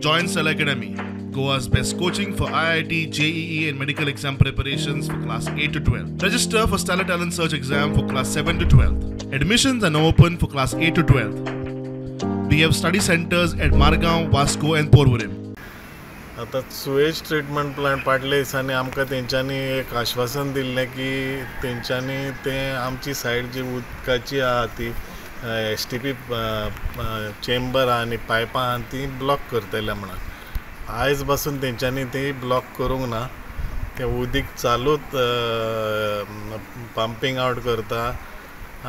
Join Cell Academy, Goa's best coaching for IIT, JEE and medical exam preparations for class 8 to 12. Register for Stellar Talent Search exam for class 7 to 12. Admissions are now open for class 8 to 12. We have study centers at Margaon, Vasco and Porvorim. आता Suez treatment plant फाटल्या दिसांनी आमकां तेंच्यांनी एक आश्वासन दिल्लें की तेंच्यांनी तें आमची सायड जी उदकाची आहा ती STP चेंबर आनी पायपां आहा ती ब्लॉक करतले म्हणून आयज पासून तेंच्यांनी ती ब्लॉक करूंक ना तें उदीक चालूच पंपिंग आउट करता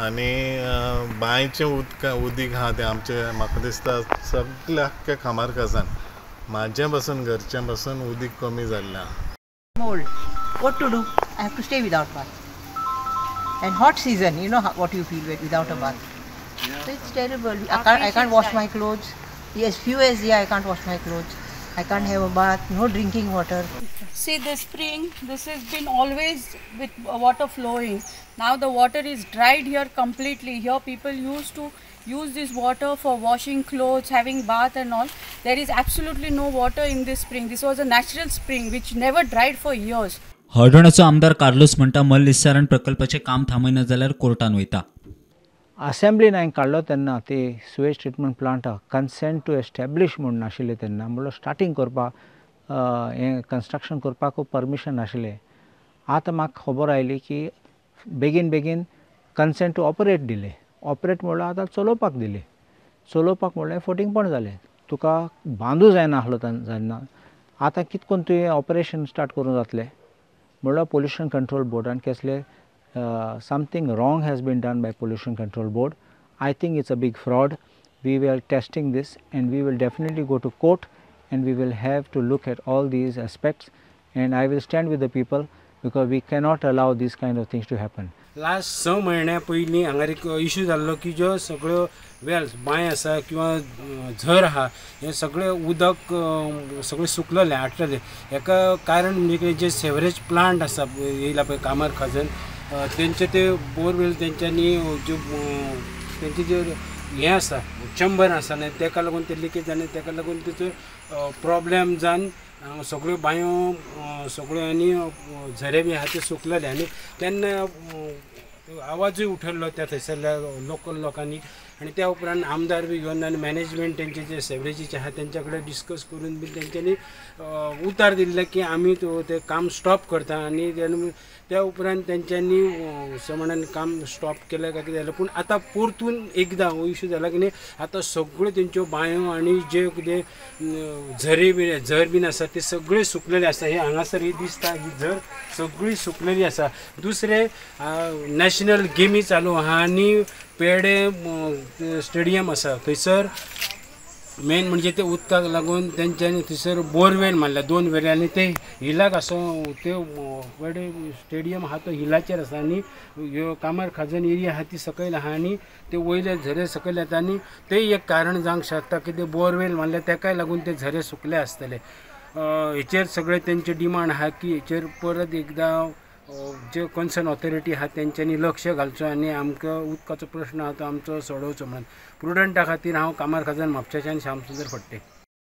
आनी बांयचें उदीक आहा तें आमचें म्हाका दिसता सगळ्या आख्ख्या खामारकासान माझ्या पासून घरच्या पासून उदीक कमी जाल्लें Mold. What to do? I have to stay without bath. And hot season, you know what you feel without a bath. So it's terrible. I can't wash my clothes. Yes, few days I can't wash my clothes. I can't have a bath. No drinking water. See the spring. This has been always with water flowing. Now the water is dried here completely. Here people used to use this water for washing clothes, having bath and all. There is absolutely no water in this spring. This was a natural spring which never dried for years. हळदोणाचो आमदार Carlos म्हणटा मल निस्सारण प्रकल्पाचे काम थांबयना जाल्यार कोर्टान वयता. असेंब्लीन हांवें काडलो तेन्ना ते सुएज ट्रिटमेंट प्लांटाक कन्सेंट टू एस्टॅब्लीश म्हणून नाशिल्लें तेन्ना म्हणल्यार स्टार्टींग करपाक हें कन्स्ट्रक्शन करपाक परमिशन नाशिल्लें. आतां म्हाका खबर आयली की बेगीन कन्सेंट टू ऑपरेट दिलें. ऑपरेट म्हणल्यार आतां चलोवपाक दिलें. चलोवपाक म्हणल्यार फटींगपण जालें. तुका बांदूं जायना आसलो तेन्ना. आतां कितें करून तुवें ऑपरेशन स्टार्ट करूं जातलें म्हणल्यार पोल्युशन कंट्रोल बोर्डान कसलें something wrong has been done by pollution control board. I think it's a big fraud. We were testing this and we will definitely go to court and we will have to look at all these aspects and I will stand with the people because we cannot allow these kind of things to happen. Last 6 म्हयन्या पयलीं हांगा एक issue जाल्लो की ज्यो सगळ्यो Wales बांय आसा किंवा झर आहा हे सगळे उदक सगळे सुकलेले आटलेले. हेका कारण म्हणजे जे सेवरेज प्लांट आसा येयला पळय कामार खाजन तेंचे ते बोरवेल तेंच्यांनी ज्यो तेंचे जे हें आसा चेंबर आसा न्हय तेका लागून ते लिकेज जालें तेका लागून तेचो प्रॉब्लेम जावन सगळ्यो बांयो सगळ्यो आनी झरे बी आहा ते सुकलेले आनी तेन्ना आवाजूय उठयल्लो त्या थंयसरल्या लोकल लोकांनी आनी त्या उपरांत आमदार बी घेवन आनी मॅनेजमेंट तेंचे जे सेवरेजीचे आहा तेंच्या कडेन डिस्कस करून बी तेंच्यांनी उतार दिल्ले की आमी ते काम स्टॉप करता आनी त्या उपरांत तेंच्यांनी समणान काम स्टॉप केलें काय कितें जालें पूण आतां परतून एकदां हो इश्यू जाला की न्ही आतां सगळ्यो तेंच्यो बांयो आनी जे कितें झर बीन आसा ते सगळे सुकलेले आसा. हे हांगासर ही दिसता ही झर सगळी सुकलेली आसा. दुसरे नॅशनल गेमी चालू आहा आनी पेडे स्टेडियम आसा थंयसर मेन म्हणजे ते उदकाक लागून तेंच्यांनी थंयसर बोरवेल मारल्या 2 वेऱ्यांनी ते हिलाक आसा ते पेडे स्टेडियम आहा तो हिलाचेर आसा आनी ह्यो कामार खाजन एरिया आहा ती सकयल आहा आनी ते वयले झरे सकयल येता आनी ते एक कारण जावंक शकता की ते बोरवेल मारल्या तेकाय लागून ते झरे सुकले आसतले. हेचेर सगळे तेंचे डिमांड आहा की हेचेर परत एकदां जे कन्सर्न ऑथॉरिटी आहा तेंच्यांनी लक्ष घालचो आनी आमकां उदकाचो प्रश्न आहा तो आमचो सोडोवचो म्हणून. प्रुडंटा खातीर हांव कामार खाजन म्हापशेच्यान श्यामसुंदर फडते.